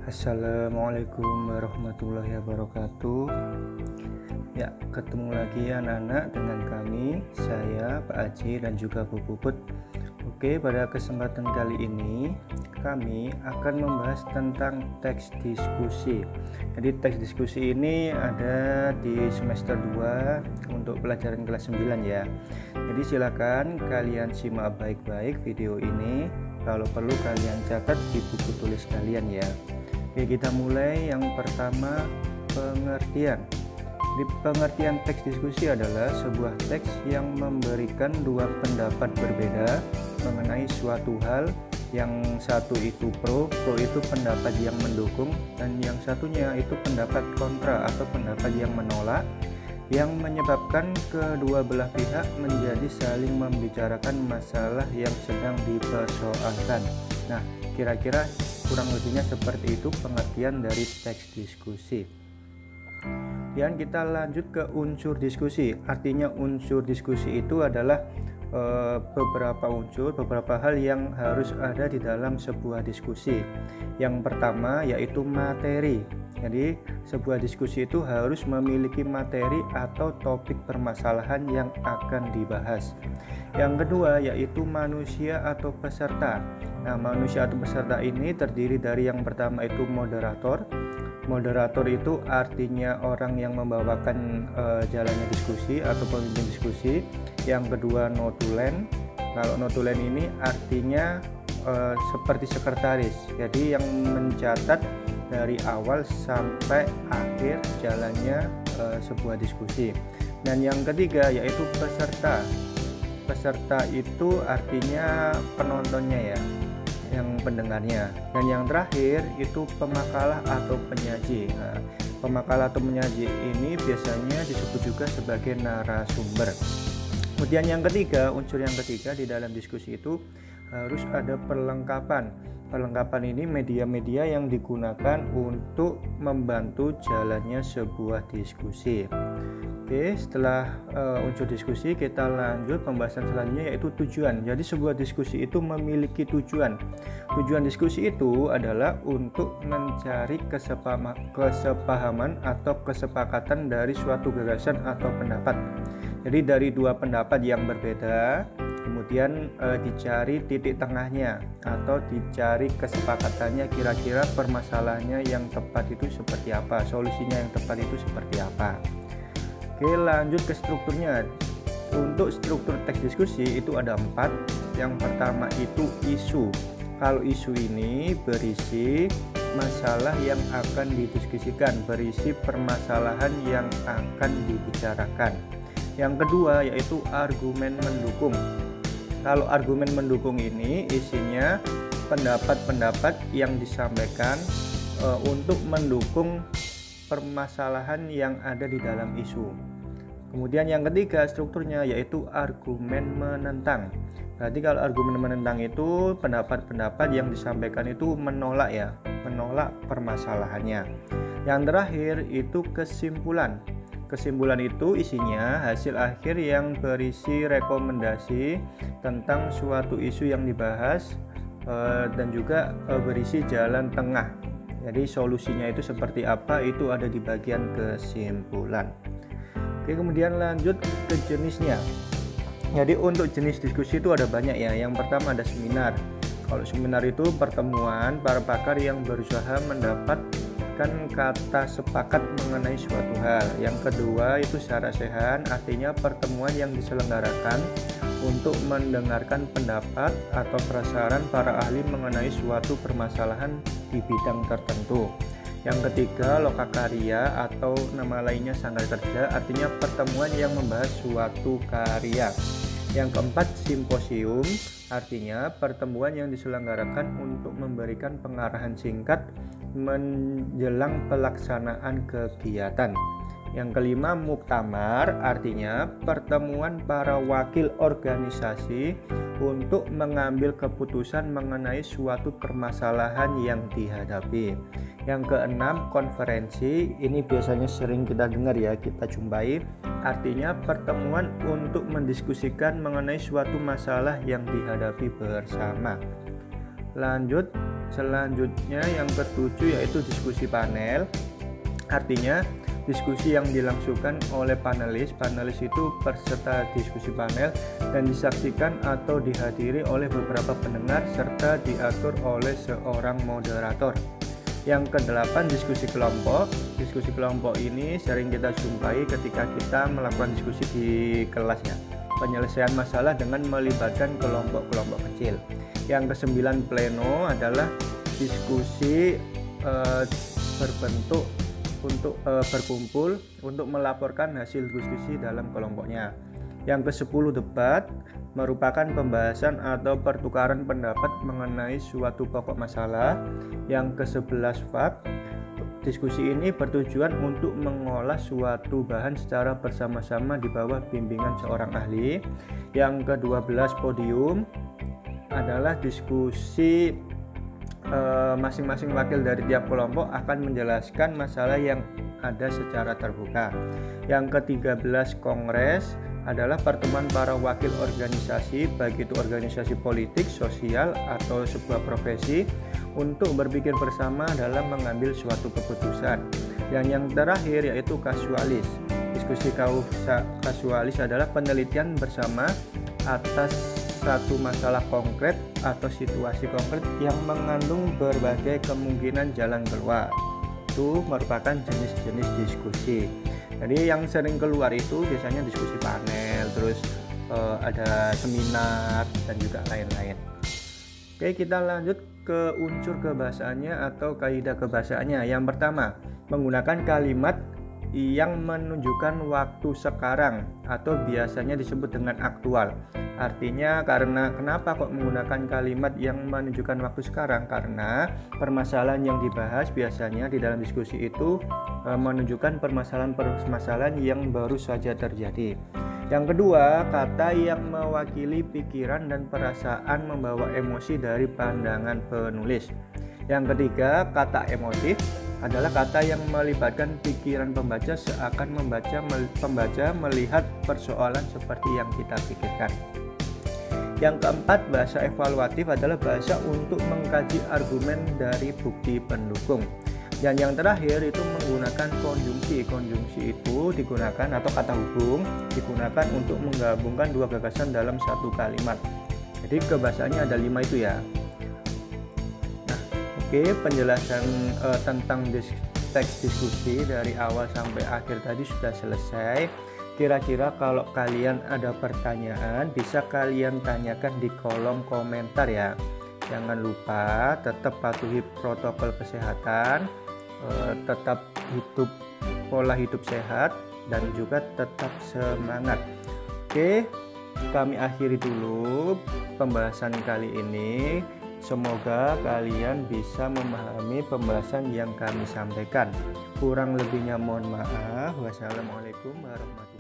Assalamualaikum warahmatullahi wabarakatuh. Ya, ketemu lagi anak-anak dengan kami, saya Pak Aji dan juga Bu Puput. Oke, pada kesempatan kali ini kami akan membahas tentang teks diskusi. Jadi teks diskusi ini ada di semester 2 untuk pelajaran kelas 9 ya. Jadi silakan kalian simak baik-baik video ini. Kalau perlu kalian catat di buku tulis kalian ya. Oke, kita mulai. Yang pertama, pengertian. Di pengertian teks diskusi adalah sebuah teks yang memberikan dua pendapat berbeda mengenai suatu hal. Yang satu itu pro itu pendapat yang mendukung, dan yang satunya itu pendapat kontra atau pendapat yang menolak, yang menyebabkan kedua belah pihak menjadi saling membicarakan masalah yang sedang dipersoalkan. Nah, kira-kira kurang lebihnya seperti itu pengertian dari teks diskusi. Dan kita lanjut ke unsur diskusi. Artinya unsur diskusi itu adalah beberapa hal yang harus ada di dalam sebuah diskusi. Yang pertama yaitu materi. Jadi sebuah diskusi itu harus memiliki materi atau topik permasalahan yang akan dibahas. Yang kedua yaitu manusia atau peserta. Nah, manusia atau peserta ini terdiri dari yang pertama itu moderator. Moderator itu artinya orang yang membawakan jalannya diskusi atau pemimpin diskusi. Yang kedua notulen. Kalau notulen ini artinya seperti sekretaris, jadi yang mencatat dari awal sampai akhir jalannya sebuah diskusi. Dan yang ketiga yaitu peserta. Peserta itu artinya penontonnya ya, yang pendengarnya. Dan yang terakhir itu pemakalah atau penyaji. Nah, pemakalah atau penyaji ini biasanya disebut juga sebagai narasumber. Kemudian yang ketiga, unsur yang ketiga di dalam diskusi itu harus ada perlengkapan. Perlengkapan ini media-media yang digunakan untuk membantu jalannya sebuah diskusi. Oke, setelah unsur diskusi kita lanjut pembahasan selanjutnya yaitu tujuan. Jadi sebuah diskusi itu memiliki tujuan. Tujuan diskusi itu adalah untuk mencari kesepahaman atau kesepakatan dari suatu gagasan atau pendapat. Jadi dari dua pendapat yang berbeda, kemudian dicari titik tengahnya atau dicari kesepakatannya, kira-kira permasalahannya yang tepat itu seperti apa, solusinya yang tepat itu seperti apa. Oke, lanjut ke strukturnya. Untuk struktur teks diskusi itu ada 4. Yang pertama itu isu. Kalau isu ini berisi masalah yang akan didiskusikan, berisi permasalahan yang akan dibicarakan. Yang kedua yaitu argumen mendukung. Kalau argumen mendukung ini isinya pendapat-pendapat yang disampaikan untuk mendukung permasalahan yang ada di dalam isu. Kemudian yang ketiga strukturnya yaitu argumen menentang. Berarti kalau argumen menentang itu pendapat-pendapat yang disampaikan itu menolak ya, menolak permasalahannya. Yang terakhir itu kesimpulan. Kesimpulan itu isinya hasil akhir yang berisi rekomendasi tentang suatu isu yang dibahas dan juga berisi jalan tengah. Jadi solusinya itu seperti apa, itu ada di bagian kesimpulan. Oke, kemudian lanjut ke jenisnya. Jadi untuk jenis diskusi itu ada banyak ya. Yang pertama ada seminar. Kalau seminar itu pertemuan para pakar yang berusaha mendapatkan kata sepakat mengenai suatu hal. Yang kedua itu sarasehan, artinya pertemuan yang diselenggarakan untuk mendengarkan pendapat atau prasaran para ahli mengenai suatu permasalahan di bidang tertentu. Yang ketiga lokakarya atau nama lainnya sanggar kerja, artinya pertemuan yang membahas suatu karya. Yang keempat simposium, artinya pertemuan yang diselenggarakan untuk memberikan pengarahan singkat menjelang pelaksanaan kegiatan. Yang kelima muktamar, artinya pertemuan para wakil organisasi untuk mengambil keputusan mengenai suatu permasalahan yang dihadapi. Yang keenam konferensi, ini biasanya sering kita dengar ya, kita jumpai, artinya pertemuan untuk mendiskusikan mengenai suatu masalah yang dihadapi bersama. Lanjut Selanjutnya yang ketujuh yaitu diskusi panel. Artinya diskusi yang dilangsungkan oleh panelis. Panelis itu peserta diskusi panel dan disaksikan atau dihadiri oleh beberapa pendengar serta diatur oleh seorang moderator. Yang kedelapan, diskusi kelompok. Diskusi kelompok ini sering kita jumpai ketika kita melakukan diskusi di kelas ya. Penyelesaian masalah dengan melibatkan kelompok-kelompok kecil. Yang kesembilan, pleno adalah diskusi berbentuk untuk berkumpul untuk melaporkan hasil diskusi dalam kelompoknya. Yang ke-10, debat merupakan pembahasan atau pertukaran pendapat mengenai suatu pokok masalah. Yang ke-11, fak. Diskusi ini bertujuan untuk mengolah suatu bahan secara bersama-sama di bawah bimbingan seorang ahli. Yang ke-12, podium adalah diskusi masing-masing wakil dari tiap kelompok akan menjelaskan masalah yang ada secara terbuka. Yang ke-13, kongres adalah pertemuan para wakil organisasi, baik itu organisasi politik, sosial, atau sebuah profesi untuk berpikir bersama dalam mengambil suatu keputusan. Dan yang terakhir yaitu kasualis. Diskusi kasualis adalah penelitian bersama atas satu masalah konkret atau situasi konkret yang mengandung berbagai kemungkinan jalan keluar. Itu merupakan jenis-jenis diskusi. Jadi yang sering keluar itu biasanya diskusi panel, terus ada seminar dan juga lain-lain. Oke, kita lanjut ke unsur kebahasaannya atau kaidah kebahasaannya. Yang pertama, menggunakan kalimat yang menunjukkan waktu sekarang atau biasanya disebut dengan aktual. Artinya kenapa kok menggunakan kalimat yang menunjukkan waktu sekarang? Karena permasalahan yang dibahas biasanya di dalam diskusi itu menunjukkan permasalahan yang baru saja terjadi. Yang kedua, kata yang mewakili pikiran dan perasaan membawa emosi dari pandangan penulis. Yang ketiga, kata emotif adalah kata yang melibatkan pikiran pembaca seakan pembaca melihat persoalan seperti yang kita pikirkan. Yang keempat, bahasa evaluatif adalah bahasa untuk mengkaji argumen dari bukti pendukung. Dan yang terakhir itu menggunakan konjungsi. Konjungsi itu digunakan atau kata hubung digunakan untuk menggabungkan dua gagasan dalam satu kalimat. Jadi kebahasaannya ada 5 itu ya. Nah, oke, penjelasan tentang teks diskusi dari awal sampai akhir tadi sudah selesai. Kira-kira kalau kalian ada pertanyaan bisa kalian tanyakan di kolom komentar ya. Jangan lupa tetap patuhi protokol kesehatan, tetap pola hidup sehat, dan juga tetap semangat. Oke, kami akhiri dulu pembahasan kali ini. Semoga kalian bisa memahami pembahasan yang kami sampaikan. Kurang lebihnya mohon maaf. Wassalamualaikum warahmatullahi wabarakatuh.